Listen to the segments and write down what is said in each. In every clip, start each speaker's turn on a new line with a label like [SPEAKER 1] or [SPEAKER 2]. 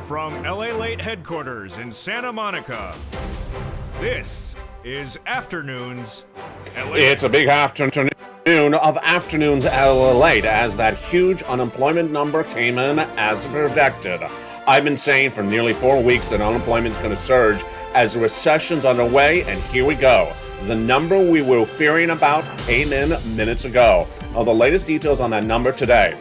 [SPEAKER 1] From LALATE headquarters in Santa Monica, this is Afternoons LALATE.
[SPEAKER 2] It's a big afternoon of Afternoons LALATE as that huge unemployment number came in as predicted. I've been saying for nearly 4 weeks that unemployment is going to surge as the recession's underway, and here we go. The number we were fearing about came in minutes ago. The latest details on that number today.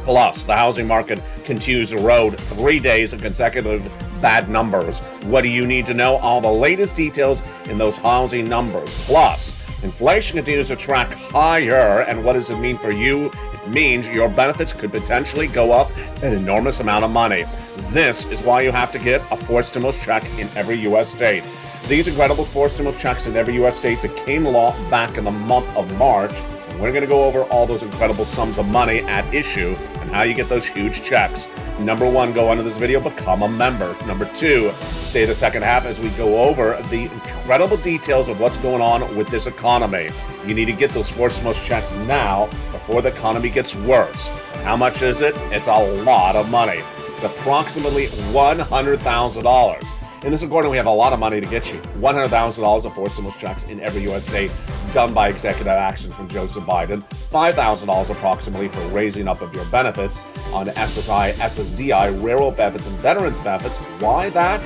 [SPEAKER 2] Plus, the housing market continues to erode 3 days of consecutive bad numbers. What do you need to know? All the latest details in those housing numbers. Plus, inflation continues to track higher, and what does it mean for you? It means your benefits could potentially go up an enormous amount of money. This is why you have to get a forced stimulus check in every U.S. state. These incredible forced stimulus checks in every U.S. state became law back in the month of March. We're going to go over all those incredible sums of money at issue and how you get those huge checks. Number one, go under this video, become a member. Number two, stay the second half as we go over the incredible details of what's going on with this economy. You need to get those forced stimulus checks now before the economy gets worse. How much is it? It's a lot of money. It's approximately $100,000. In this recording, we have a lot of money to get you. $100,000 of forced stimulus checks in every U.S. state done by executive action from Joseph Biden. $5,000 approximately for raising up of your benefits on SSI, SSDI, railroad benefits, and veterans benefits. Why that?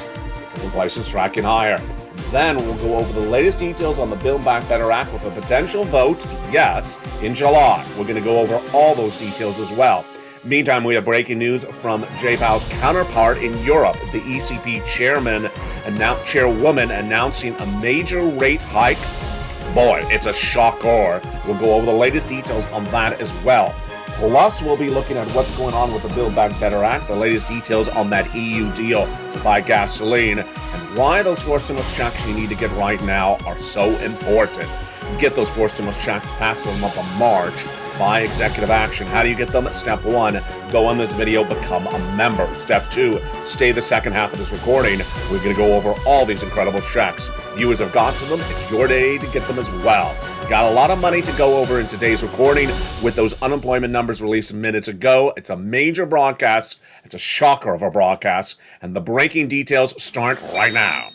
[SPEAKER 2] Because inflation's tracking higher. Then we'll go over the latest details on the Build Back Better Act with a potential vote, yes, in July. We're going to go over all those details as well. Meantime, we have breaking news from Jay Powell's counterpart in Europe, the ECB chairwoman announcing a major rate hike. Boy, it's a shocker. We'll go over the latest details on that as well. Plus, we'll be looking at what's going on with the Build Back Better Act, the latest details on that EU deal to buy gasoline, and why those forced stimulus checks you need to get right now are so important. Get those forced stimulus checks past the month of March by executive action. How do you get them? Step one, go on this video, become a member. Step two, stay the second half of this recording. We're going to go over all these incredible checks. Viewers have got to them. It's your day to get them as well. Got a lot of money to go over in today's recording with those unemployment numbers released minutes ago. It's a major broadcast. It's a shocker of a broadcast. And the breaking details start right now.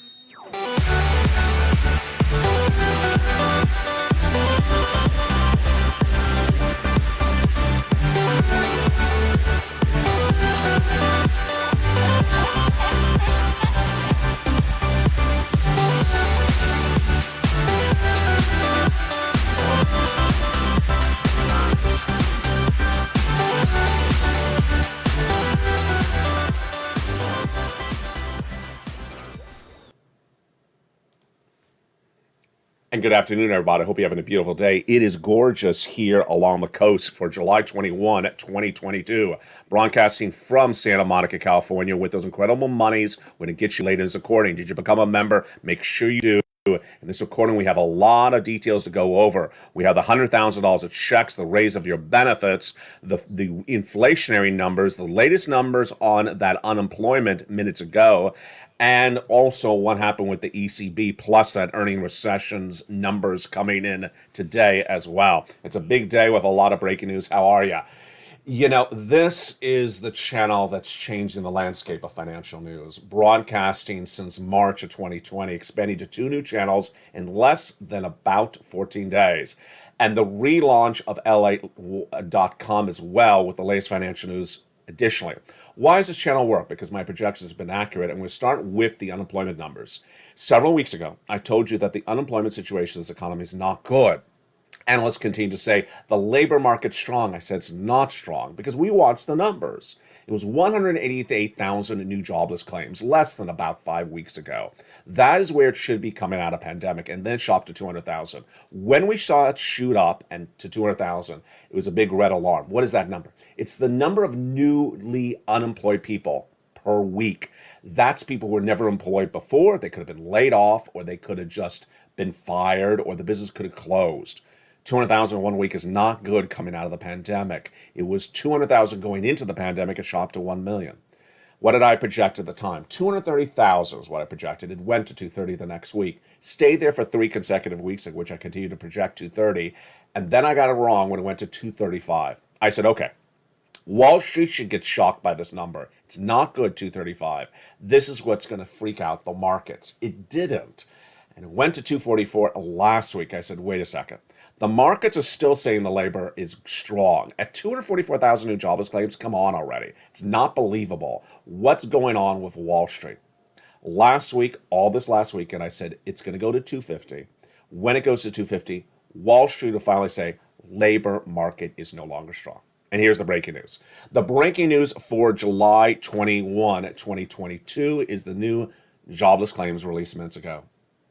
[SPEAKER 2] And good afternoon, everybody. I hope you're having a beautiful day. It is gorgeous here along the coast for July 21, 2022. Broadcasting from Santa Monica, California with those incredible monies. We're going to get you later in this recording. Did you become a member? Make sure you do. In this recording, we have a lot of details to go over. We have the $100,000 of checks, the raise of your benefits, the inflationary numbers, the latest numbers on that unemployment minutes ago, and also what happened with the ECB, plus that earning recessions numbers coming in today as well. It's a big day with a lot of breaking news. How are you? You know, this is the channel that's changing the landscape of financial news. Broadcasting since March of 2020, expanding to 2 new channels in less than about 14 days. And the relaunch of LA.com as well with the latest financial news additionally. Why does this channel work? Because my projections have been accurate, and we'll start with the unemployment numbers. Several weeks ago, I told you that the unemployment situation in this economy is not good. Analysts continue to say the labor market's strong. I said it's not strong because we watched the numbers. It was 188,000 new jobless claims, less than about 5 weeks ago. That is where it should be coming out of pandemic, and then shot to 200,000. When we saw it shoot up and to 200,000, it was a big red alarm. What is that number? It's the number of newly unemployed people per week. That's people who were never employed before. They could have been laid off, or they could have just been fired, or the business could have closed. 200,000 in 1 week is not good coming out of the pandemic. It was 200,000 going into the pandemic. It shot to 1 million. What did I project at the time? 230,000 is what I projected. It went to 230 the next week. Stayed there for 3 consecutive weeks, in which I continued to project 230. And then I got it wrong when it went to 235. I said, okay, Wall Street should get shocked by this number. It's not good, 235. This is what's going to freak out the markets. It didn't. And it went to 244 last week. I said, wait a second. The markets are still saying the labor is strong. At 244,000 new jobless claims, come on already. It's not believable. What's going on with Wall Street? Last week, all this last weekend, I said it's going to go to 250. When it goes to 250, Wall Street will finally say labor market is no longer strong. And here's the breaking news. The breaking news for July 21, 2022 is the new jobless claims released minutes ago.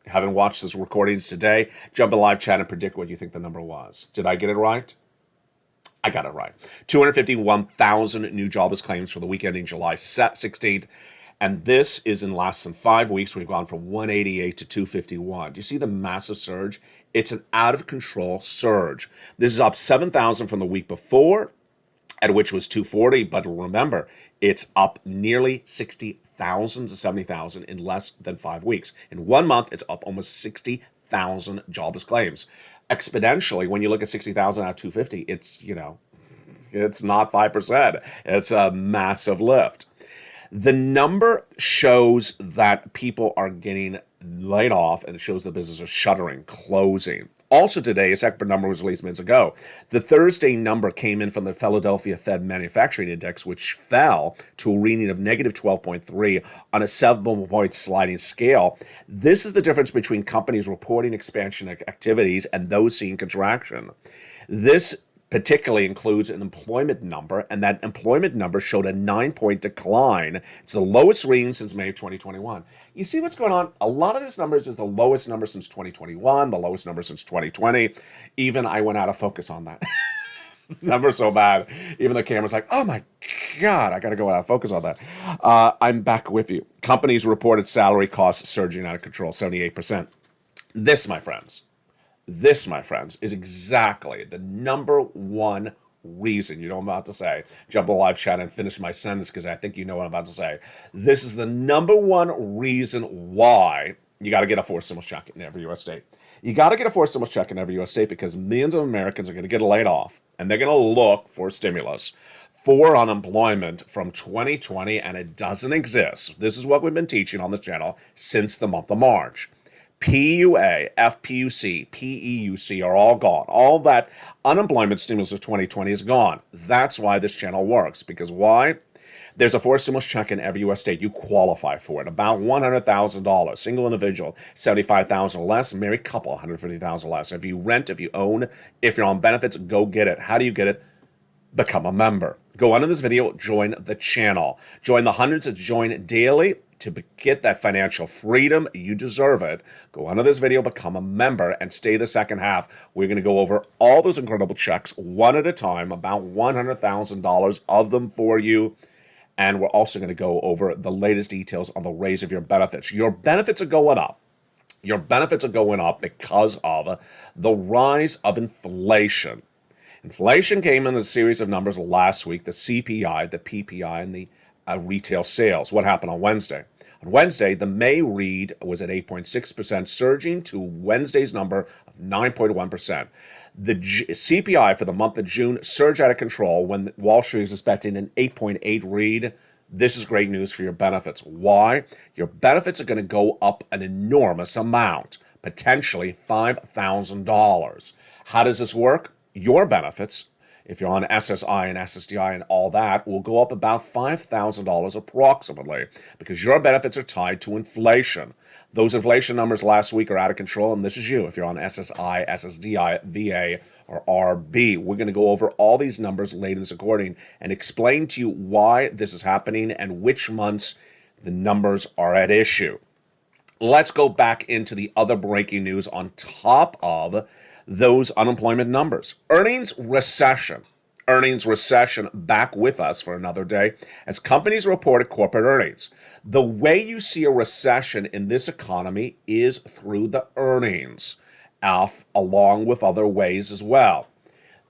[SPEAKER 2] Haven't watched this recordings today, jump in live chat and predict what you think the number was. Did I get it right? I got it right. 251,000 new jobless claims for the week ending July 16th. And this is in less than 5 weeks. We've gone from 188 to 251. Do you see the massive surge? It's an out of control surge. This is up 7,000 from the week before, at which was 240. But remember, it's up nearly 60,000 to 70,000 in less than 5 weeks. In 1 month, it's up almost 60,000 jobless claims. Exponentially, when you look at 60,000 out of 250, it's not 5%. It's a massive lift. The number shows that people are getting laid off, and it shows the businesses are shuttering, closing. Also today, a separate number was released minutes ago. The Thursday number came in from the Philadelphia Fed Manufacturing Index, which fell to a reading of negative 12.3 on a 7-point sliding scale. This is the difference between companies reporting expansion activities and those seeing contraction. This particularly includes an employment number, and that employment number showed a 9-point decline. It's the lowest reading since May of 2021. You see what's going on? A lot of this numbers is the lowest number since 2021, the lowest number since 2020. Even I went out of focus on that. Number so bad. Even the camera's like, oh my God, I got to go out of focus on that. I'm back with you. Companies reported salary costs surging out of control, 78%. This, my friends, is exactly the number one reason. You know what I'm about to say. Jump in live chat and finish my sentence because I think you know what I'm about to say. This is the number one reason why you got to get a forced stimulus check in every U.S. state. You got to get a forced stimulus check in every U.S. state because millions of Americans are going to get laid off, and they're going to look for stimulus for unemployment from 2020, and it doesn't exist. This is what we've been teaching on this channel since the month of March. PUA, FPUC, PEUC are all gone. All that unemployment stimulus of 2020 is gone. That's why this channel works. Because why? There's a forced stimulus check in every U.S. state. You qualify for it. About $100,000. Single individual, $75,000 less. Married couple, $150,000 less. If you rent, if you own, if you're on benefits, go get it. How do you get it? Become a member. Go under this video, join the channel. Join the hundreds that join daily to get that financial freedom. You deserve it. Go under this video, become a member, and stay the second half. We're going to go over all those incredible checks one at a time, about $100,000 of them for you. And we're also going to go over the latest details on the raise of your benefits. Your benefits are going up. Your benefits are going up because of the rise of inflation. Inflation came in a series of numbers last week, the CPI, the PPI, and the retail sales. What happened on Wednesday? On Wednesday, the May read was at 8.6%, surging to Wednesday's number of 9.1%. The CPI for the month of June surged out of control when Wall Street is expecting an 8.8 read. This is great news for your benefits. Why? Your benefits are going to go up an enormous amount, potentially $5,000. How does this work? Your benefits, if you're on SSI and SSDI and all that, will go up about $5,000 approximately because your benefits are tied to inflation. Those inflation numbers last week are out of control, and this is you. If you're on SSI, SSDI, VA, or RB, we're going to go over all these numbers later in this recording and explain to you why this is happening and which months the numbers are at issue. Let's go back into the other breaking news on top of those unemployment numbers. Earnings recession back with us for another day as companies reported corporate earnings. The way you see a recession in this economy is through the earnings, along with other ways as well.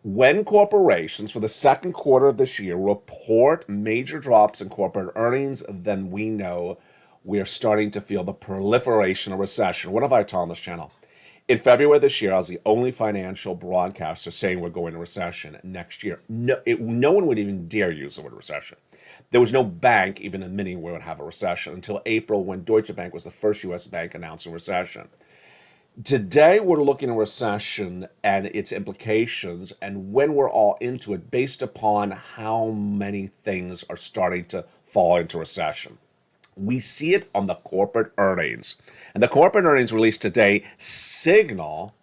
[SPEAKER 2] When corporations for the second quarter of this year report major drops in corporate earnings, then we know we are starting to feel the proliferation of recession. What have I taught on this channel? In February this year, I was the only financial broadcaster saying we're going to recession next year. No one would even dare use the word recession. There was no bank even admitting we would have a recession until April, when Deutsche Bank was the first U.S. bank announcing recession. Today, we're looking at recession and its implications, and when we're all into it, based upon how many things are starting to fall into recession. We see it on the corporate earnings. And the corporate earnings released today signal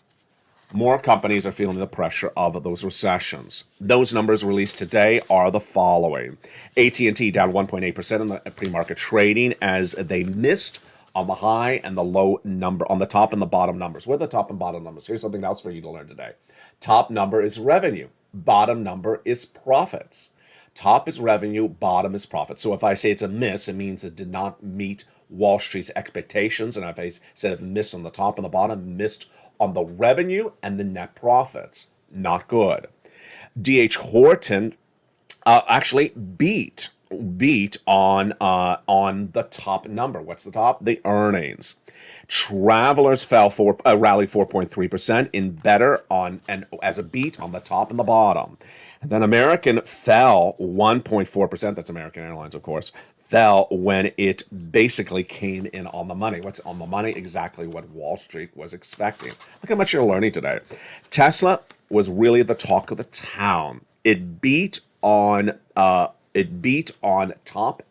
[SPEAKER 2] more companies are feeling the pressure of those recessions. Those numbers released today are the following. AT&T down 1.8% in the pre-market trading as they missed on the high and the low number, on the top and the bottom numbers. What are the top and bottom numbers? Here's something else for you to learn today. Top number is revenue. Bottom number is profits. Top is revenue, bottom is profit. So if I say it's a miss, it means it did not meet Wall Street's expectations. And if I said it missed on the top and the bottom, missed on the revenue and the net profits. Not good. D.H. Horton actually beat on the top number. What's the top? The earnings. Travelers rallied 4.3% in better on and as a beat on the top and the bottom. And then American fell 1.4%. That's American Airlines, of course. Fell when it basically came in on the money. What's on the money? Exactly what Wall Street was expecting. Look how much you're learning today. Tesla was really the talk of the town. It beat on top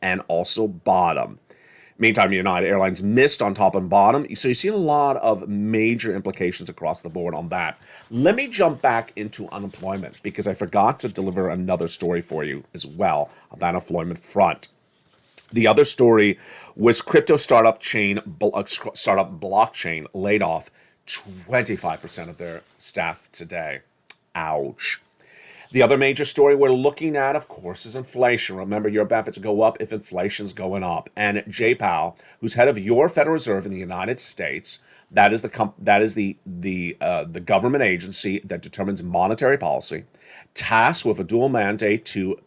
[SPEAKER 2] and also bottom. Meantime, United Airlines missed on top and bottom. So you see a lot of major implications across the board on that. Let me jump back into unemployment because I forgot to deliver another story for you as well about unemployment front. The other story was crypto startup blockchain laid off 25% of their staff today. Ouch. The other major story we're looking at, of course, is inflation. Remember, your benefits go up if inflation's going up. And Jay Powell, who's head of your Federal Reserve in the United States, that is the government agency that determines monetary policy, tasked with a dual mandate to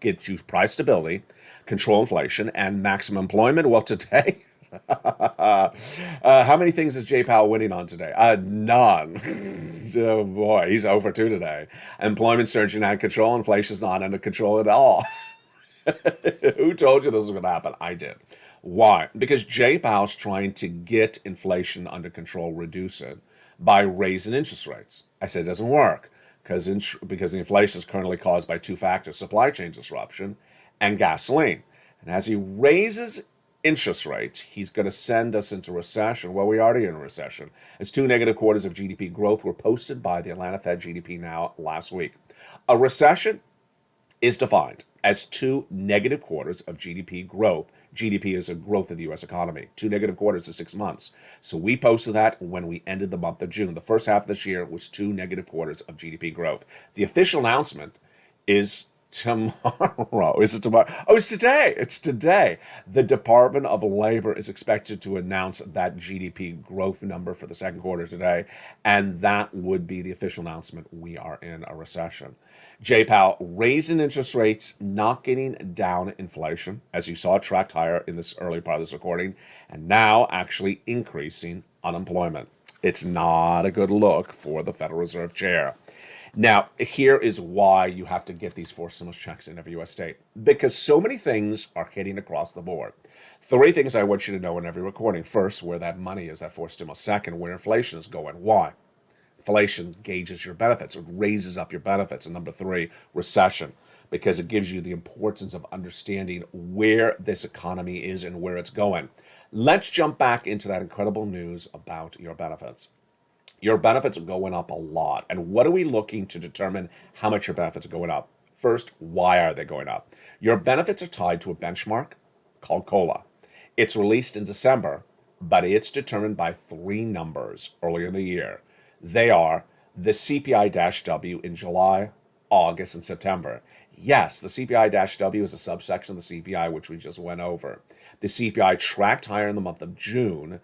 [SPEAKER 2] get you price stability, control inflation, and maximum employment. Well, today, how many things is Jay Powell winning on today? None. Oh boy, he's over 2 today. Employment surging out of control. Inflation's not under control at all. Who told you this was going to happen? I did. Why? Because Jay Powell's trying to get inflation under control, reduce it, by raising interest rates. I said it doesn't work because the inflation is currently caused by 2 factors: supply chain disruption and gasoline. And as he raises interest rates, he's going to send us into recession. Well, we're already in a recession, as 2 negative quarters of GDP growth were posted by the Atlanta Fed GDP Now last week. A recession is defined as 2 negative quarters of GDP growth. GDP is a growth of the U.S. economy. 2 negative quarters is 6 months. So we posted that when we ended the month of June. The first half of this year was 2 negative quarters of GDP growth. The official announcement is tomorrow. Is it tomorrow? Oh, it's today. It's today. The Department of Labor is expected to announce that GDP growth number for the second quarter today, and that would be the official announcement. We are in a recession. Jay Powell raising interest rates, not getting down inflation, as you saw it tracked higher in this early part of this recording, and now actually increasing unemployment. It's not a good look for the Federal Reserve Chair. Now, here is why you have to get these 4 stimulus checks in every U.S. state. Because so many things are hitting across the board. 3 things I want you to know in every recording. First, where that money is, that 4 stimulus. Second, where inflation is going. Why? Inflation gauges your benefits. It raises up your benefits. And number 3, recession. Because it gives you the importance of understanding where this economy is and where it's going. Let's jump back into that incredible news about your benefits. Your benefits are going up a lot. And what are we looking to determine how much your benefits are going up? First, why are they going up? Your benefits are tied to a benchmark called COLA. It's released in December, but it's determined by 3 numbers earlier in the year. They are the CPI-W in July, August, and September. Yes, the CPI-W is a subsection of the CPI, which we just went over. The CPI tracked higher in the month of June.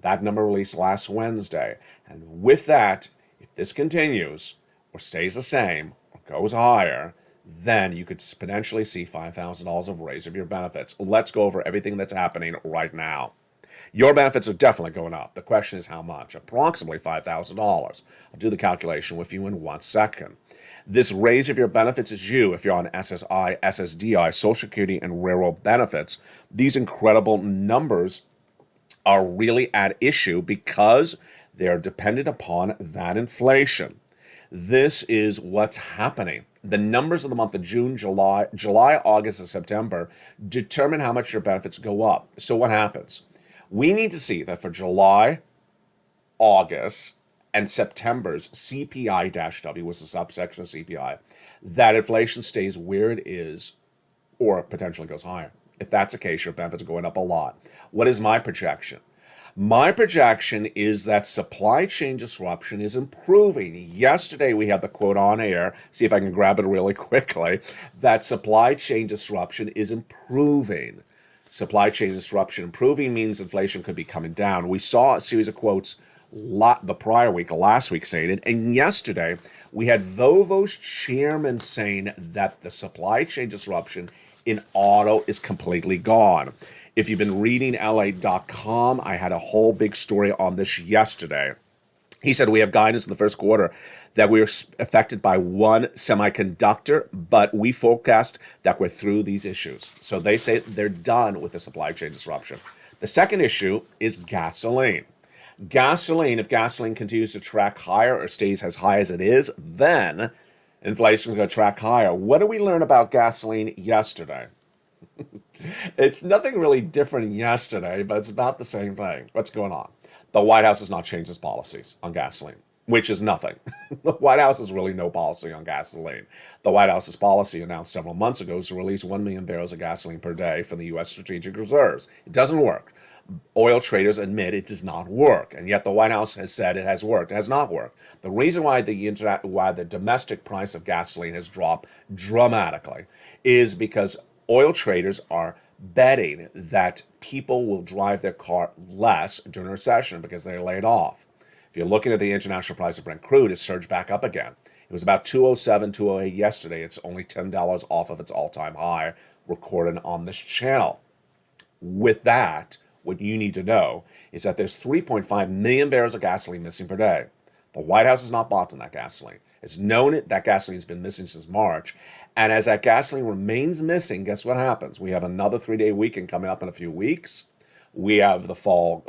[SPEAKER 2] That number released last Wednesday. And with that, if this continues or stays the same or goes higher, then you could potentially see $5,000 of raise of your benefits. Let's go over everything that's happening right now. Your benefits are definitely going up. The question is how much? Approximately $5,000. I'll do the calculation with you in 1 second. This raise of your benefits is you if you're on SSI, SSDI, Social Security, and Railroad benefits. These incredible numbers are really at issue because they're dependent upon that inflation. This is what's happening. The numbers of the month of June, July, August, and September determine how much your benefits go up. So what happens? We need to see that for July, August, and September's CPI-W was the subsection of CPI, that inflation stays where it is or potentially goes higher. If that's the case, your benefits are going up a lot. What is my projection? My projection is that supply chain disruption is improving. Yesterday, we had the quote on air, see if I can grab it really quickly, that supply chain disruption is improving. Supply chain disruption improving means inflation could be coming down. We saw a series of quotes the prior week, last week saying it, and yesterday we had Volvo's chairman saying that the supply chain disruption in auto is completely gone. If you've been reading LA.com, I had a whole big story on this yesterday. He said we have guidance in the first quarter that we're affected by one semiconductor, but we forecast that we're through these issues. So they say they're done with the supply chain disruption. The second issue is gasoline. If gasoline continues to track higher or stays as high as it is, then inflation is going to track higher. What did we learn about gasoline yesterday? It's nothing really different yesterday, but it's about the same thing. What's going on? The White House has not changed its policies on gasoline, which is nothing. The White House has really no policy on gasoline. The White House's policy announced several months ago is to release 1 million barrels of gasoline per day from the U.S. strategic reserves. It doesn't work. Oil traders admit it does not work, and yet the White House has said it has worked. It has not worked. The reason why the domestic price of gasoline has dropped dramatically is because oil traders are betting that people will drive their car less during a recession because they're laid off. If you're looking at the international price of Brent crude, it's surged back up again. It was about 207, 208 yesterday. It's only $10 off of its all-time high recorded on this channel. With that, what you need to know is that there's 3.5 million barrels of gasoline missing per day. The White House has not bought in that gasoline. It's known that gasoline has been missing since March. And as that gasoline remains missing, guess what happens? We have another 3-day weekend coming up in a few weeks. We have the fall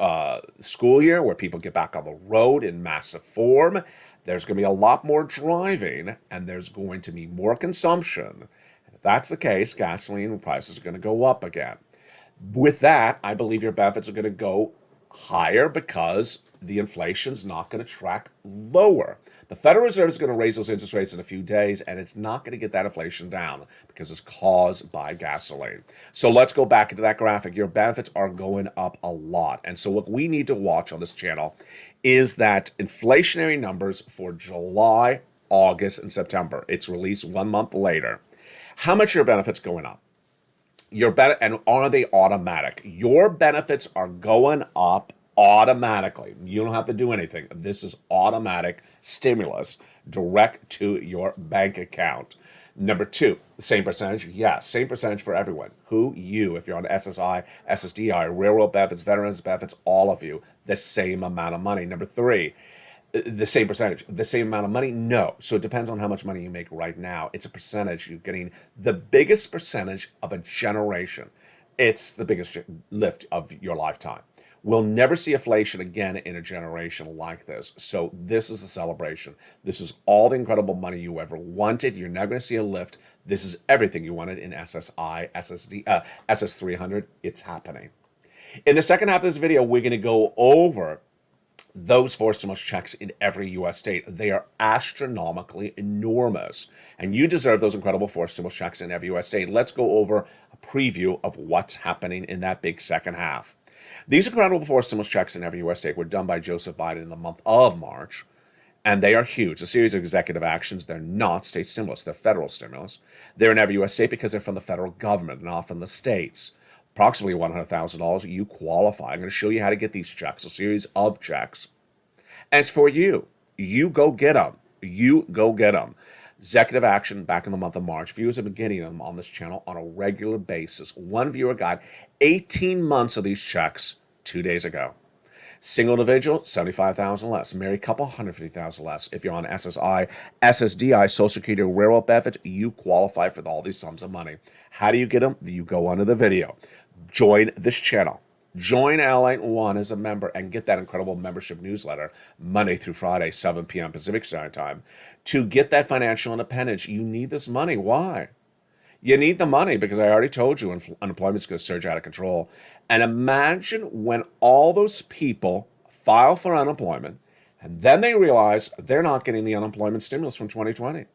[SPEAKER 2] school year where people get back on the road in massive form. There's going to be a lot more driving, and there's going to be more consumption. If that's the case, gasoline prices are going to go up again. With that, I believe your benefits are going to go higher because the inflation's not going to track lower. The Federal Reserve is going to raise those interest rates in a few days, and it's not going to get that inflation down because it's caused by gasoline. So let's go back into that graphic. Your benefits are going up a lot. And so what we need to watch on this channel is that inflationary numbers for July, August, and September. It's released 1 month later. How much are your benefits going up? And are they automatic? Your benefits are going up automatically. You don't have to do anything. This is automatic stimulus direct to your bank account. Number two, the same percentage? Yes, same percentage for everyone. Who? You. If you're on SSI, SSDI, railroad benefits, veterans benefits, all of you, the same amount of money. Number three, the same percentage, the same amount of money? No. So it depends on how much money you make right now. It's a percentage. You're getting the biggest percentage of a generation. It's the biggest lift of your lifetime. We'll never see inflation again in a generation like this. So this is a celebration. This is all the incredible money you ever wanted. You're never going to see a lift. This is everything you wanted in SSI, SS300. It's happening. In the second half of this video, we're going to go over those forced stimulus checks in every U.S. state. They are astronomically enormous. And you deserve those incredible forced stimulus checks in every U.S. state. Let's go over a preview of what's happening in that big second half. These incredible forced stimulus checks in every U.S. state were done by Joseph Biden in the month of March, and they are huge. A series of executive actions. They're not state stimulus. They're federal stimulus. They're in every U.S. state because they're from the federal government and not from the states. Approximately $100,000. You qualify. I'm going to show you how to get these checks, a series of checks. And it's for you. You go get them. You go get them. Executive action back in the month of March. Viewers have been getting them on this channel on a regular basis. One viewer got 18 months of these checks 2 days ago. Single individual, 75,000 less. Married couple, 150,000 less. If you're on SSI, SSDI, Social Security, or railroad benefits, you qualify for all these sums of money. How do you get them? You go under the video. Join this channel. Join LALATE One as a member and get that incredible membership newsletter Monday through Friday, 7 p.m. Pacific Standard Time. To get that financial independence, you need this money. Why? You need the money because I already told you unemployment's going to surge out of control. And imagine when all those people file for unemployment and then they realize they're not getting the unemployment stimulus from 2020.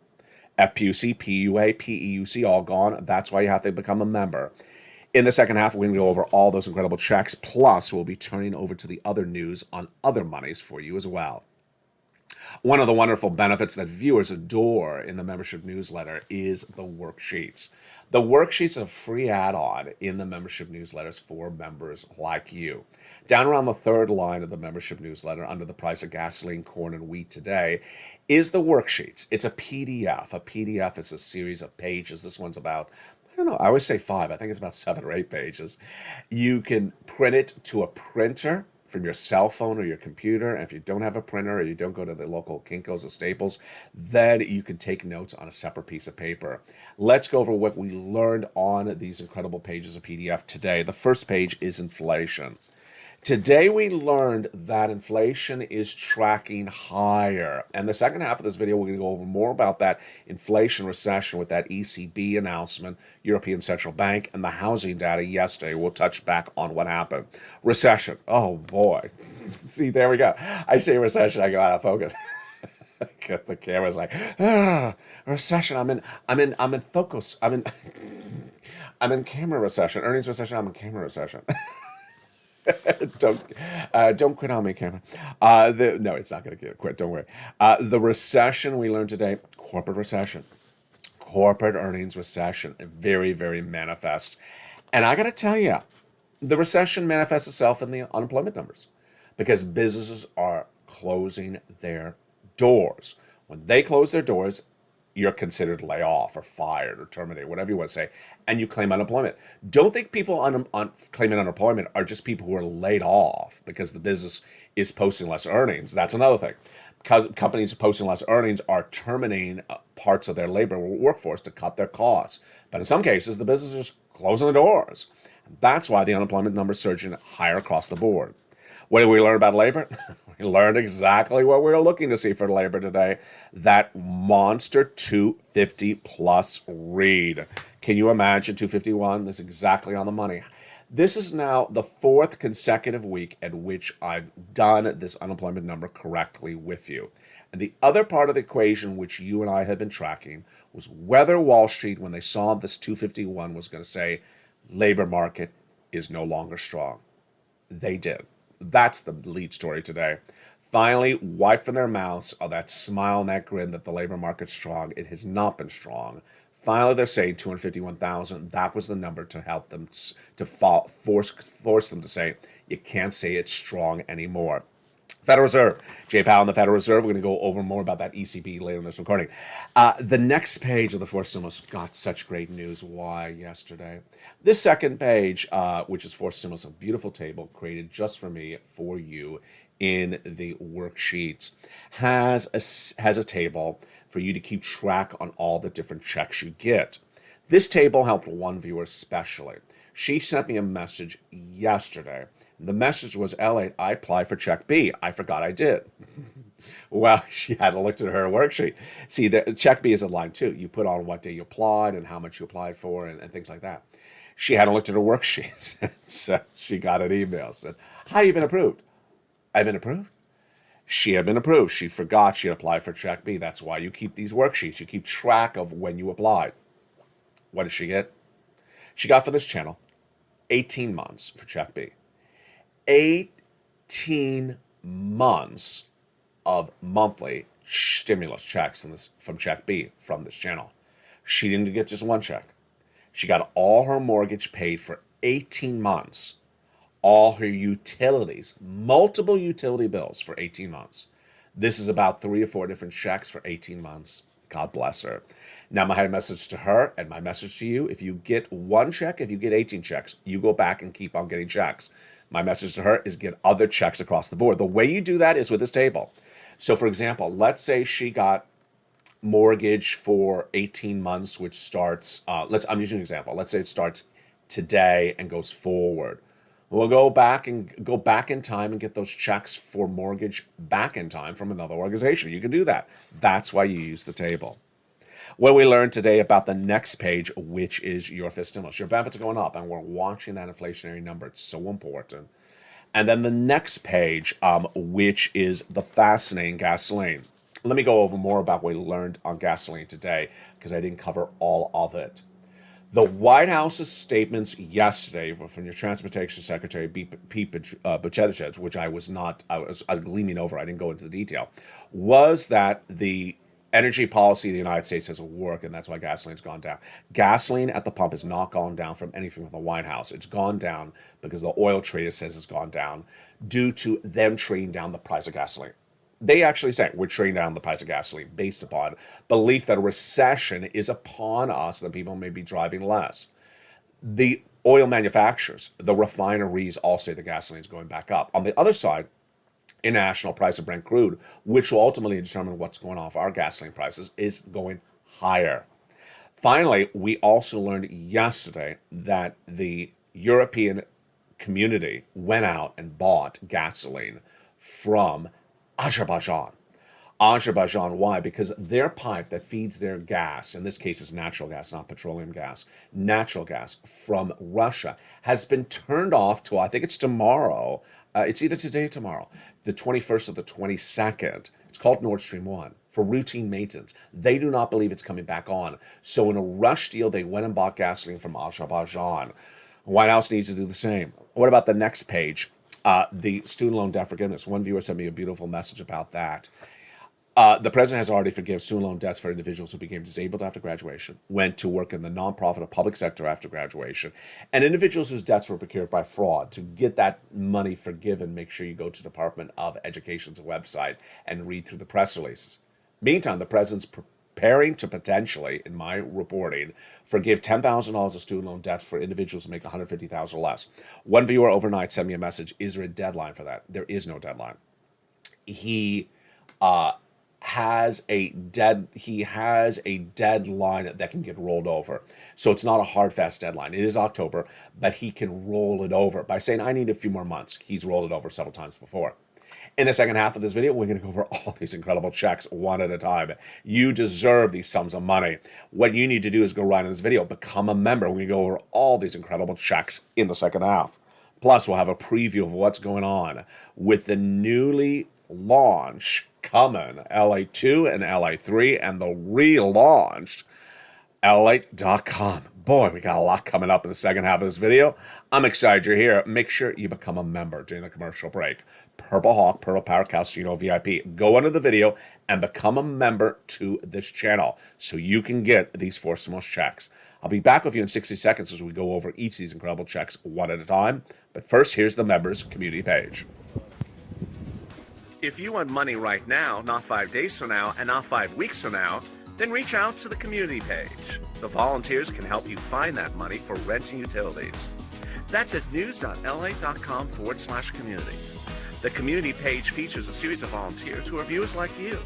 [SPEAKER 2] FPUC, PUA, PEUC, all gone. That's why you have to become a member. In the second half, we're going to go over all those incredible checks. Plus, we'll be turning over to the other news on other monies for you as well. One of the wonderful benefits that viewers adore in the membership newsletter is the worksheets. The worksheets are a free add-on in the membership newsletters for members like you. Down around the third line of the membership newsletter, under the price of gasoline, corn, and wheat today, is the worksheets. It's a PDF. A PDF is a series of pages. This one's about, I don't know, I always say 5. I think it's about 7 or 8 pages. You can print it to a printer from your cell phone or your computer. And if you don't have a printer or you don't go to the local Kinko's or Staples, then you can take notes on a separate piece of paper. Let's go over what we learned on these incredible pages of PDF today. The first page is inflation. Today we learned that inflation is tracking higher. And the second half of this video, we're going to go over more about that inflation recession with that ECB announcement, European Central Bank, and the housing data yesterday. We'll touch back on what happened. Recession. Oh boy. See, there we go. I say recession, I go out of focus. The camera's like, recession. I'm in focus. I'm in camera recession. Earnings recession. I'm in camera recession. Don't quit on me, Cameron. No, it's not going to quit. Don't worry. The recession we learned today, corporate recession, corporate earnings recession, very, very manifest. And I got to tell you, the recession manifests itself in the unemployment numbers because businesses are closing their doors. When they close their doors, you're considered lay off or fired or terminated, whatever you want to say, and you claim unemployment. Don't think people claiming unemployment are just people who are laid off because the business is posting less earnings. That's another thing. Because companies posting less earnings are terminating parts of their labor workforce to cut their costs. But in some cases, the business is just closing the doors. That's why the unemployment numbers surging higher across the board. What did we learn about labor? We learned exactly what we were looking to see for labor today. That monster 250 plus read. Can you imagine 251? That's exactly on the money. This is now the 4th consecutive week at which I've done this unemployment number correctly with you. And the other part of the equation, which you and I have been tracking, was whether Wall Street, when they saw this 251, was going to say labor market is no longer strong. They did. That's the lead story today. Finally, wipe from their mouths that smile and that grin that the labor market's strong. It has not been strong. Finally, they're saying 251,000. That was the number to help them to force them to say, you can't say it's strong anymore. Federal Reserve. Jay Powell and the Federal Reserve. We're going to go over more about that ECB later in this recording. The next page of the fourth stimulus got such great news. Why yesterday? This second page, which is fourth stimulus, a beautiful table created just for me, for you, in the worksheets, has a table for you to keep track on all the different checks you get. This table helped one viewer especially. She sent me a message yesterday. The message was, LA, I applied for check B. I forgot I did. Well, she had to look at her worksheet. See, the check B is a line too. You put on what day you applied and how much you applied for and things like that. She hadn't looked at her worksheets. So she got an email. Said, hi, you've been approved. I've been approved? She had been approved. She forgot she had applied for check B. That's why you keep these worksheets. You keep track of when you applied. What did she get? She got for this channel 18 months for check B. 18 months of monthly stimulus checks from check B from this channel. She didn't get just one check. She got all her mortgage paid for 18 months. All her utilities, multiple utility bills for 18 months. This is about 3 or 4 different checks for 18 months. God bless her. Now, my message to her and my message to you, if you get one check, if you get 18 checks, you go back and keep on getting checks. My message to her is get other checks across the board. The way you do that is with this table. So, for example, let's say she got mortgage for 18 months, which starts, I'm using an example. Let's say it starts today and goes forward. We'll go back in time and get those checks for mortgage back in time from another organization. You can do that. That's why you use the table. What we learned today about the next page, which is your fifth stimulus. Your benefits are going up, and we're watching that inflationary number. It's so important. And then the next page, which is the fascinating gasoline. Let me go over more about what we learned on gasoline today, because I didn't cover all of it. The White House's statements yesterday from your Transportation Secretary, Pete Buttigieg, which I was gleaming over, I didn't go into the detail, was that the energy policy of the United States has worked, and that's why gasoline's gone down. Gasoline at the pump has not gone down from anything from the White House. It's gone down because the oil trader says it's gone down due to them trading down the price of gasoline. They actually say we're trading down the price of gasoline based upon belief that a recession is upon us, that people may be driving less. The oil manufacturers, the refineries, all say the gasoline is going back up. On the other side, international price of Brent crude, which will ultimately determine what's going on with our gasoline prices, is going higher. Finally, we also learned yesterday that the European community went out and bought gasoline from Azerbaijan. Azerbaijan, why? Because their pipe that feeds their gas, in this case is natural gas, not petroleum gas, natural gas from Russia, has been turned off till, I think it's tomorrow. It's either today or tomorrow, the 21st or the 22nd. It's called Nord Stream 1 for routine maintenance. They do not believe it's coming back on. So in a rush deal, they went and bought gasoline from Azerbaijan. The White House needs to do the same. What about the next page? The student loan debt forgiveness. One viewer sent me a beautiful message about that. The president has already forgiven student loan debts for individuals who became disabled after graduation, went to work in the nonprofit or public sector after graduation, and individuals whose debts were procured by fraud. To get that money forgiven, make sure you go to the Department of Education's website and read through the press releases. Meantime, the president's preparing to potentially, in my reporting, forgive $10,000 of student loan debt for individuals who make $150,000 or less. One viewer overnight sent me a message, is there a deadline for that? There is no deadline. He has a deadline that can get rolled over. So it's not a hard, fast deadline. It is October, but he can roll it over by saying, I need a few more months. He's rolled it over several times before. In the second half of this video, we're going to go over all these incredible checks one at a time. You deserve these sums of money. What you need to do is go right in this video, become a member. We're going to go over all these incredible checks in the second half. Plus, we'll have a preview of what's going on with the newly launched coming LA2 and LA3 and the relaunched LALATE.com. Boy, we got a lot coming up in the second half of this video. I'm excited you're here. Make sure you become a member during the commercial break. Purple Hawk, Purple Power Casino VIP. Go under the video and become a member to this channel so you can get these 4 stimulus checks. I'll be back with you in 60 seconds as we go over each of these incredible checks one at a time. But first, here's the members community page.
[SPEAKER 3] If you want money right now, not 5 days from now, and not 5 weeks from now, then reach out to the community page. The volunteers can help you find that money for rent and utilities. That's at news.la.com/community. The community page features a series of volunteers who are viewers like you.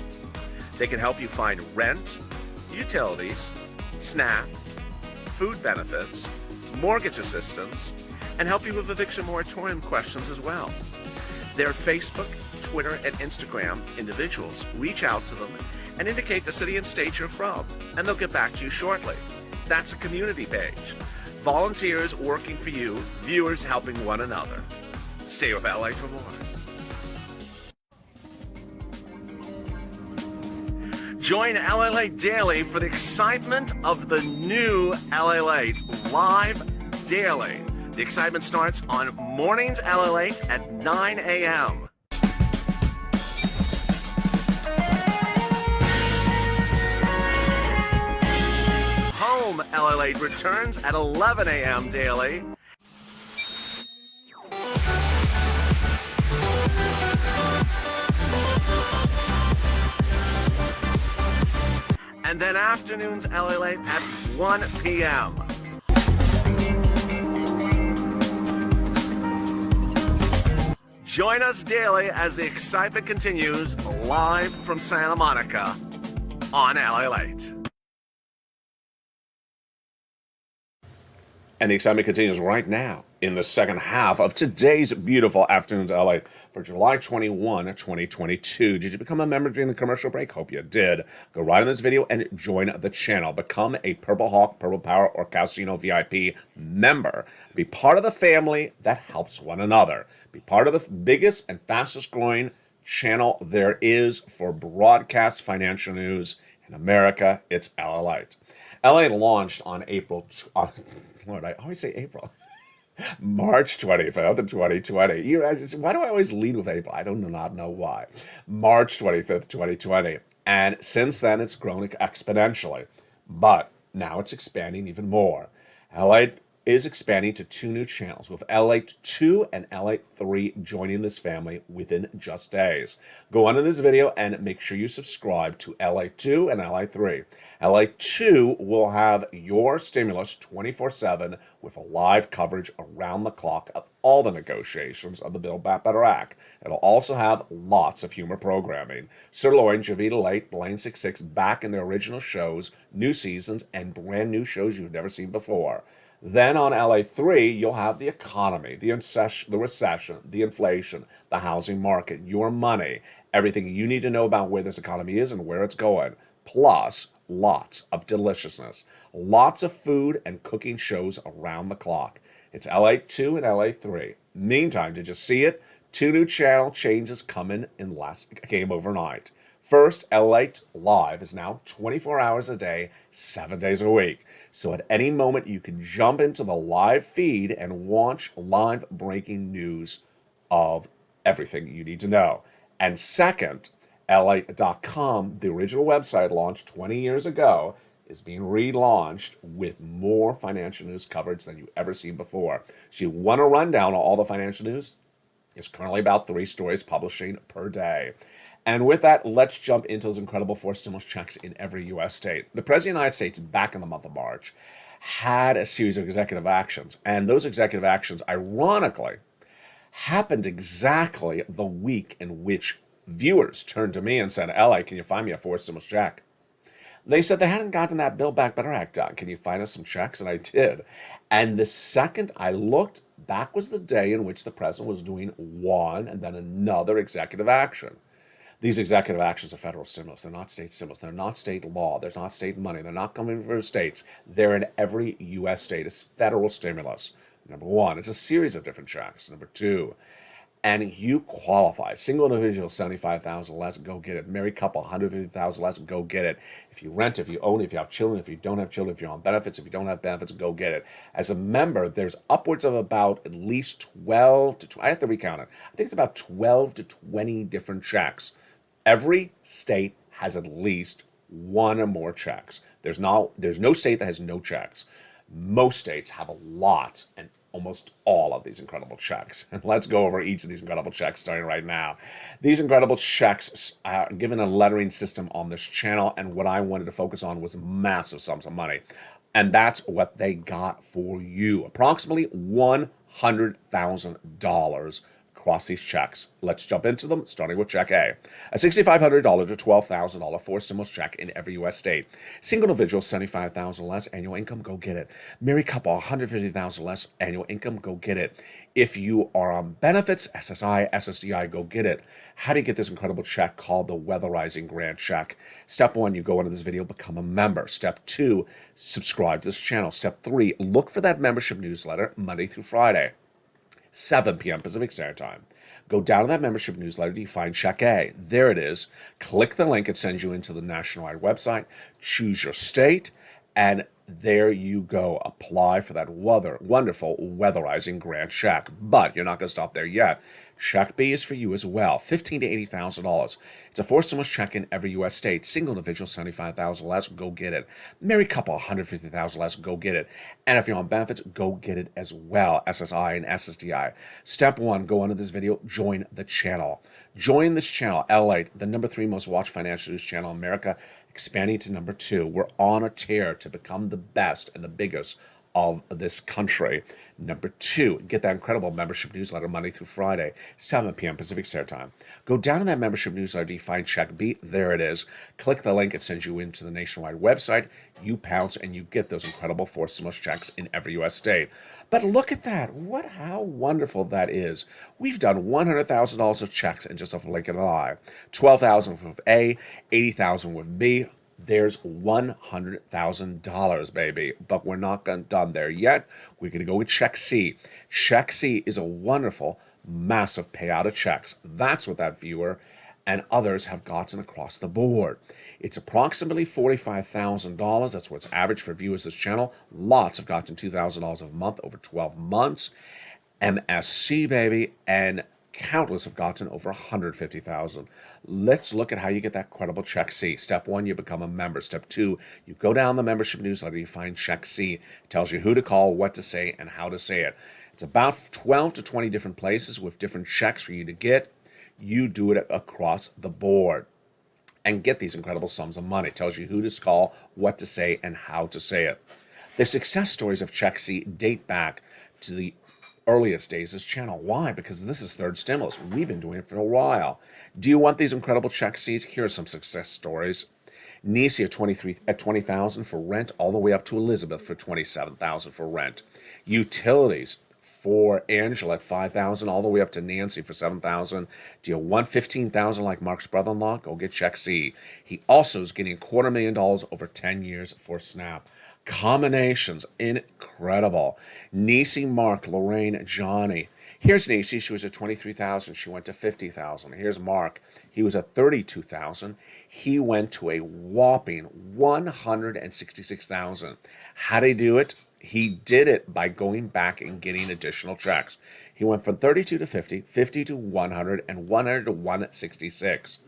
[SPEAKER 3] They can help you find rent, utilities, SNAP, food benefits, mortgage assistance, and help you with eviction moratorium questions as well. Their Facebook, Twitter, and Instagram individuals reach out to them and indicate the city and state you're from, and they'll get back to you shortly. That's a community page. Volunteers working for you, viewers helping one another. Stay with LA for more. Join LALATE Daily for the excitement of the new LALATE live daily. The excitement starts on mornings LALATE at 9 a.m. Home LALATE returns at 11 a.m. daily. And then afternoons LALATE at 1 p.m. Join us daily as the excitement continues live from Santa Monica on LALATE.
[SPEAKER 2] And the excitement continues right now in the second half of today's beautiful Afternoons LA for July 21, 2022. Did you become a member during the commercial break? Hope you did. Go right in this video and join the channel. Become a Purple Hawk, Purple Power, or Casino VIP member. Be part of the family that helps one another. Be part of the biggest and fastest growing channel there is for broadcast financial news in America. It's LALATE. LA launched on Lord, I always say April. March 25th of 2020. Why do I always lead with April? I do not know why. March 25th, 2020. And since then, it's grown exponentially. But now it's expanding even more. LA is expanding to 2 new channels, with LALATE 2 and LALATE 3 joining this family within just days. Go on in this video and make sure you subscribe to LALATE 2 and LALATE 3. LALATE 2 will have your stimulus 24/7 with a live coverage around the clock of all the negotiations of the Build Back Better Act. It'll also have lots of humor programming. Sirloin, Javita Late, Blaine 66 back in their original shows, new seasons, and brand new shows you've never seen before. Then on LA 3, you'll have the economy, the recession, the inflation, the housing market, your money, everything you need to know about where this economy is and where it's going. Plus, lots of deliciousness, lots of food and cooking shows around the clock. It's LALATE 2 and LALATE 3. Meantime, did you see it? 2 new channel changes coming in came overnight. First, LALATE Live is now 24 hours a day, 7 days a week. So at any moment, you can jump into the live feed and watch live breaking news of everything you need to know. And second, LALATE.com, the original website launched 20 years ago, is being relaunched with more financial news coverage than you've ever seen before. So you want a rundown on all the financial news? It's currently about 3 stories publishing per day. And with that, let's jump into those incredible 4 stimulus checks in every U.S. state. The President of the United States, back in the month of March, had a series of executive actions. And those executive actions, ironically, happened exactly the week in which viewers turned to me and said, LA, can you find me a 4 stimulus check? They said they hadn't gotten that Build Back Better Act done. Can you find us some checks? And I did. And the second I looked, that was the day in which the president was doing one and then another executive action. These executive actions are federal stimulus. They're not state stimulus. They're not state law. There's not state money. They're not coming from states. They're in every U.S. state. It's federal stimulus. Number 1, it's a series of different checks. Number 2, and you qualify. Single individual, $75,000 less, go get it. Married couple, $150,000 less, go get it. If you rent, if you own, if you have children, if you don't have children, if you're on benefits, if you don't have benefits, go get it. As a member, there's upwards of about at least 12 to, I have to recount it. I think it's about 12 to 20 different checks. Every state has at least 1 or more checks. There's no state that has no checks. Most states have a lot and almost all of these incredible checks. And let's go over each of these incredible checks starting right now. These incredible checks are given a lettering system on this channel, and what I wanted to focus on was massive sums of money. And that's what they got for you. Approximately $100,000 across these checks. Let's jump into them, starting with check A. A $6,500 to $12,000 4 stimulus check in every U.S. state. Single individual, $75,000 less annual income, go get it. Married couple, $150,000 less annual income, go get it. If you are on benefits, SSI, SSDI, go get it. How do you get this incredible check called the Weatherizing Grant Check? Step 1, you go into this video, become a member. Step 2, subscribe to this channel. Step 3, look for that membership newsletter Monday through Friday. 7 p.m. Pacific Standard Time. Go down to that membership newsletter, you find Check A. There it is. Click the link, it sends you into the nationwide website. Choose your state, and there you go. Apply for that wonderful Weatherizing Grant Check. But you're not going to stop there yet. Check B is for you as well, $15,000 to $80,000. It's a 4 stimulus check in every U.S. state. Single individual, $75,000 less, go get it. Married couple, $150,000 less, go get it. And if you're on benefits, go get it as well, SSI and SSDI. Step 1, go under this video, join the channel. Join this channel, LALATE, the number 3 most watched financial news channel in America, expanding to number 2. We're on a tear to become the best and the biggest of this country. Number 2, get that incredible membership newsletter Monday through Friday, 7 p.m. Pacific Standard Time. Go down to that membership newsletter, do you find Check Beat? There it is. Click the link, it sends you into the nationwide website. You pounce and you get those incredible 4 stimulus checks in every U.S. state. But look at that. How wonderful that is. We've done $100,000 of checks in just a blink of an eye. $12,000 with A, $80,000 with B. There's $100,000, baby. But we're not done there yet. We're going to go with Check C. Check C is a wonderful, massive payout of checks. That's what that viewer and others have gotten across the board. It's approximately $45,000. That's what's average for viewers of this channel. Lots have gotten $2,000 a month over 12 months. MSC, baby, and countless have gotten over $150,000. Let's look at how you get that credible Check C. Step 1, you become a member. Step 2, you go down the membership newsletter, you find Check C. It tells you who to call, what to say, and how to say it. It's about 12 to 20 different places with different checks for you to get. You do it across the board and get these incredible sums of money. It tells you who to call, what to say, and how to say it. The success stories of Check C date back to the earliest days of this channel. Why? Because this is third stimulus. We've been doing it for a while. Do you want these incredible Check Cs? Here are some success stories. Nisi at $20,000 for rent, all the way up to Elizabeth for $27,000 for rent. Utilities for Angela at $5,000, all the way up to Nancy for $7,000. Do you want $15,000 like Mark's brother-in-law? Go get Check C. He also is getting $250,000 over 10 years for SNAP. Combinations, incredible. Nisi, Mark, Lorraine, Johnny. Here's Nisi. She was at $23,000. She went to $50,000. Here's Mark. He was at $32,000. He went to a whopping $166,000. How did he do it? He did it by going back and getting additional checks. He went from 32 to 50, 50 to 100, and 100 to 166.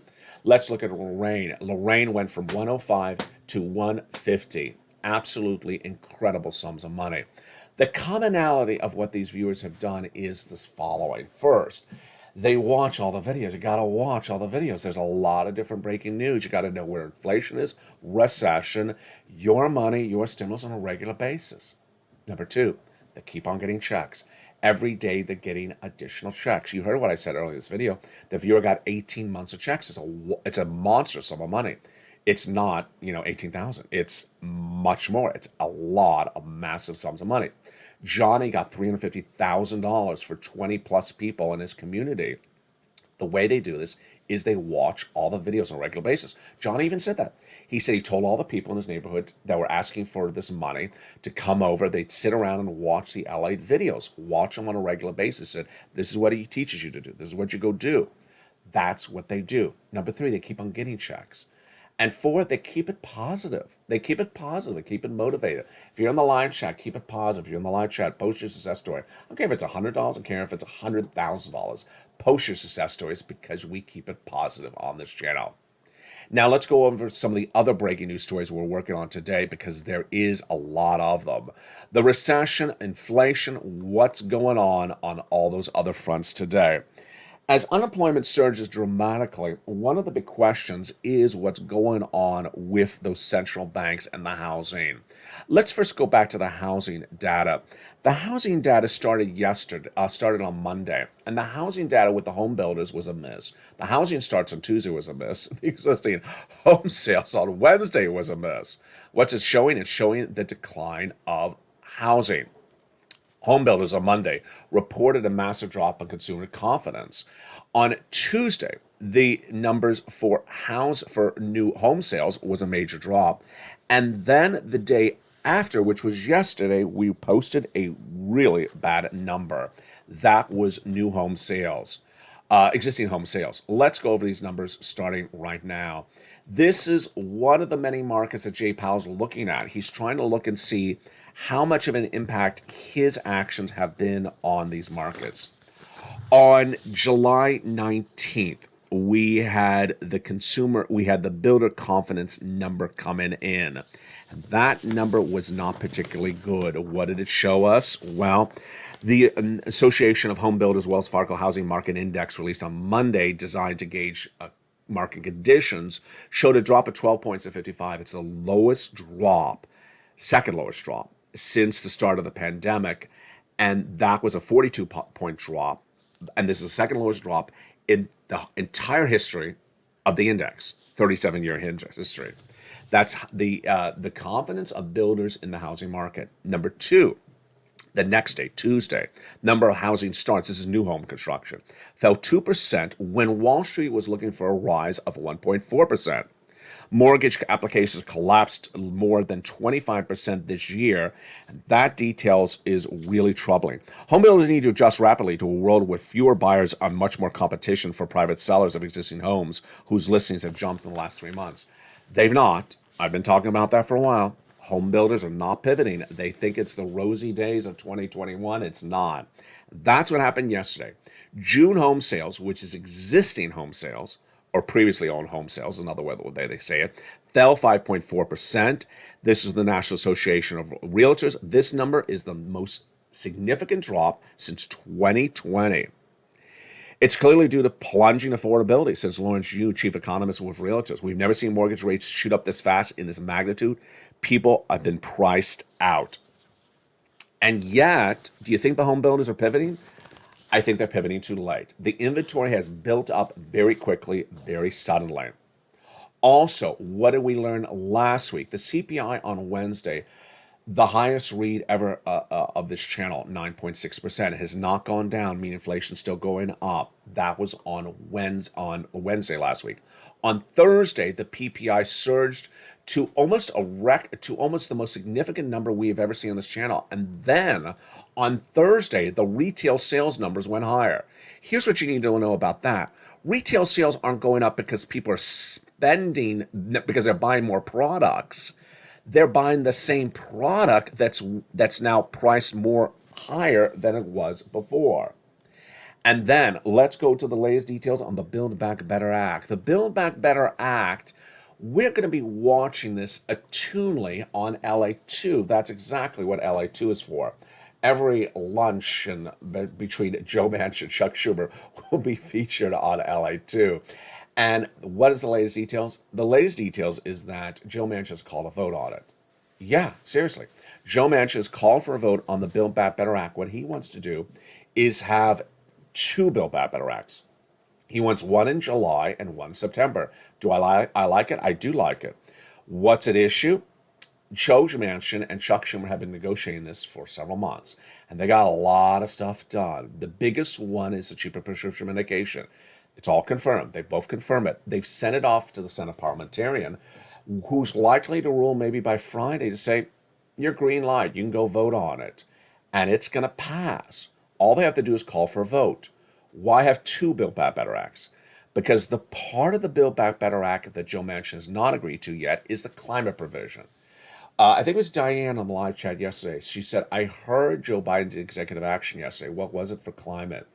[SPEAKER 2] Let's look at Lorraine. Lorraine went from 105 to 150. Absolutely incredible sums of money. The commonality of what these viewers have done is this following. First, they watch all the videos. You got to watch all the videos. There's a lot of different breaking news. You got to know where inflation is, recession, your money, your stimulus on a regular basis. Number 2, they keep on getting checks. Every day they're getting additional checks. You heard what I said earlier in this video. The viewer got 18 months of checks. It's a monster sum of money. It's not, 18,000. It's much more. It's a lot of massive sums of money. Johnny got $350,000 for 20 plus people in his community. The way they do this is they watch all the videos on a regular basis. Johnny even said that. He said he told all the people in his neighborhood that were asking for this money to come over. They'd sit around and watch the LALATE videos, watch them on a regular basis. Said, this is what he teaches you to do. This is what you go do. That's what they do. Number 3, they keep on getting checks. And 4, they keep it positive. They keep it positive. They keep it motivated. If you're in the live chat, keep it positive. If you're in the live chat, post your success story. I don't care if it's $100. I don't care if it's $100,000. Post your success stories because we keep it positive on this channel. Now let's go over some of the other breaking news stories we're working on today because there is a lot of them. The recession, inflation, what's going on all those other fronts today. As unemployment surges dramatically, one of the big questions is what's going on with those central banks and the housing. Let's first go back to the housing data. The housing data started on Monday, and the housing data with the home builders was a miss. The housing starts on Tuesday was a miss. The existing home sales on Wednesday was a miss. What's it showing? It's showing the decline of housing. Home builders on Monday reported a massive drop in consumer confidence. On Tuesday, the numbers for new home sales was a major drop. And then the day after, which was yesterday, we posted a really bad number. That was new home sales, existing home sales. Let's go over these numbers starting right now. This is one of the many markets that Jay Powell's looking at. He's trying to look and see how much of an impact his actions have been on these markets. On July 19th, we had the builder confidence number coming in. That number was not particularly good. What did it show us? Well, the Association of Home Builders Wells Fargo Housing Market Index released on Monday, designed to gauge market conditions, showed a drop of 12 points at 55. It's the lowest drop, second lowest drop since the start of the pandemic, and that was a 42-point drop, and this is the second lowest drop in the entire history of the index, 37-year history. That's the confidence of builders in the housing market. Number two, the next day, Tuesday, number of housing starts, this is new home construction, fell 2% when Wall Street was looking for a rise of 1.4%. Mortgage applications collapsed more than 25% this year. And that details is really troubling. Home builders need to adjust rapidly to a world with fewer buyers and much more competition for private sellers of existing homes whose listings have jumped in the last 3 months. They've not. I've been talking about that for a while. Home builders are not pivoting. They think it's the rosy days of 2021. It's not. That's what happened yesterday. June home sales, which is existing home sales, or previously owned home sales, another way they say it, fell 5.4%. This is the National Association of Realtors. This number is the most significant drop since 2020. It's clearly due to plunging affordability, says Lawrence Yu, chief economist with Realtors. We've never seen mortgage rates shoot up this fast in this magnitude. People have been priced out. And yet, do you think the home builders are pivoting? I think they're pivoting too late. The inventory has built up very quickly, very suddenly. Also, what did we learn last week? The CPI on Wednesday, the highest read ever of this channel, 9.6%, has not gone down, meaning inflation's still going up. That was on Wednesday last week. On Thursday, the PPI surged to almost the most significant number we have ever seen on this channel. And then on Thursday, the retail sales numbers went higher. Here's what you need to know about that. Retail sales aren't going up because people are spending, because they're buying more products. They're buying the same product that's now priced more higher than it was before. And then let's go to the latest details on the Build Back Better Act. The Build Back Better Act, we're going to be watching this attunely on LA2. That's exactly what LA2 is for. Every lunch between Joe Manchin and Chuck Schumer will be featured on LA2. And what is the latest details? The latest details is that Joe Manchin has called a vote on it. Yeah, seriously. Joe Manchin has called for a vote on the Build Back Better Act. What he wants to do is have 2 Build Back Better Acts. He wants one in July and one in September. Do I like it? I do like it. What's at issue? Joe Manchin and Chuck Schumer have been negotiating this for several months, and they got a lot of stuff done. The biggest one is the cheaper prescription medication. It's all confirmed. They both confirm it. They've sent it off to the Senate parliamentarian, who's likely to rule maybe by Friday to say, you're green light, you can go vote on it. And it's going to pass. All they have to do is call for a vote. Why have 2 Build Back Better Acts? Because the part of the Build Back Better Act that Joe Manchin has not agreed to yet is the climate provision. I think it was Diane on the live chat yesterday. She said, I heard Joe Biden did executive action yesterday. What was it for climate?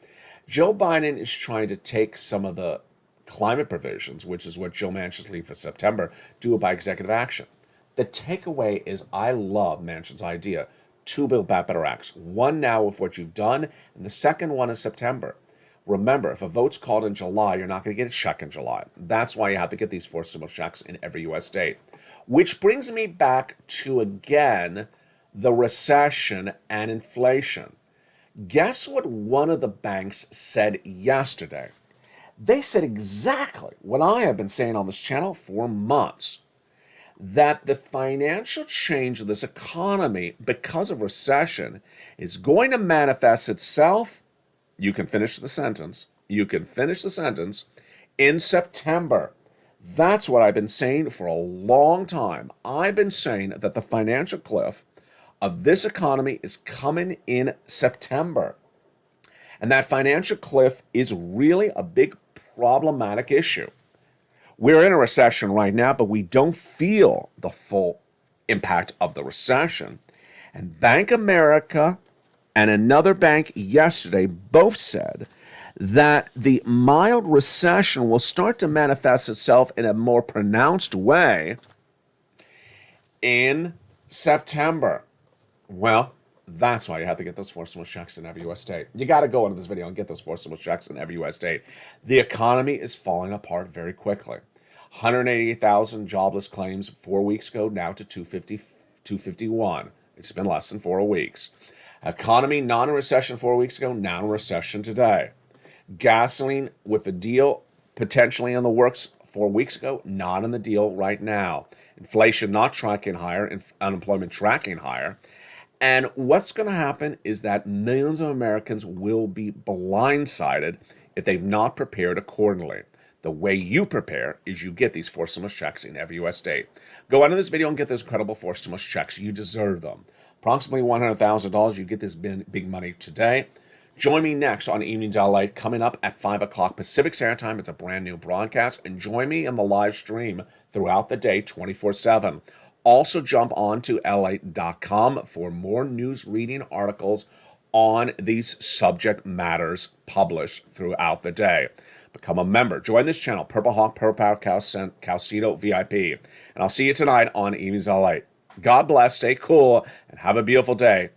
[SPEAKER 2] Joe Biden is trying to take some of the climate provisions, which is what Joe Manchin's leaving for September, do it by executive action. The takeaway is I love Manchin's idea. 2 Build Back Better Acts. One now with what you've done, and the second one in September. Remember, if a vote's called in July, you're not going to get a check in July. That's why you have to get these forcible checks in every U.S. state. Which brings me back to, again, the recession and inflation. Guess what one of the banks said yesterday? They said exactly what I have been saying on this channel for months, that the financial change of this economy because of recession is going to manifest itself, you can finish the sentence, in September. That's what I've been saying for a long time. I've been saying that the financial cliff of this economy is coming in September. And that financial cliff is really a big problematic issue. We're in a recession right now, but we don't feel the full impact of the recession. And Bank of America and another bank yesterday both said that the mild recession will start to manifest itself in a more pronounced way in September. Well, that's why you have to get those forcible checks in every U.S. state. You got to go into this video and get those forcible checks in every U.S. state. The economy is falling apart very quickly. 188,000 jobless claims 4 weeks ago, now to 251. It's been less than 4 weeks. Economy not in recession 4 weeks ago, now in recession today. Gasoline with a deal potentially in the works 4 weeks ago, not in the deal right now. Inflation not tracking higher, unemployment tracking higher. And what's going to happen is that millions of Americans will be blindsided if they've not prepared accordingly. The way you prepare is you get these 4 stimulus checks in every U.S. state. Go into this video and get those incredible 4 stimulus checks. You deserve them. Approximately $100,000. You get this big money today. Join me next on Evenings LALATE coming up at 5 o'clock Pacific Standard Time. It's a brand new broadcast. And join me in the live stream throughout the day, 24/7. Also jump on to LALATE.com for more news reading articles on these subject matters published throughout the day. Become a member. Join this channel, Purple Hawk, Purple Power, Calcito VIP. And I'll see you tonight on Evenings LALATE. God bless, stay cool, and have a beautiful day.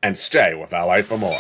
[SPEAKER 2] And stay with LALATE for more.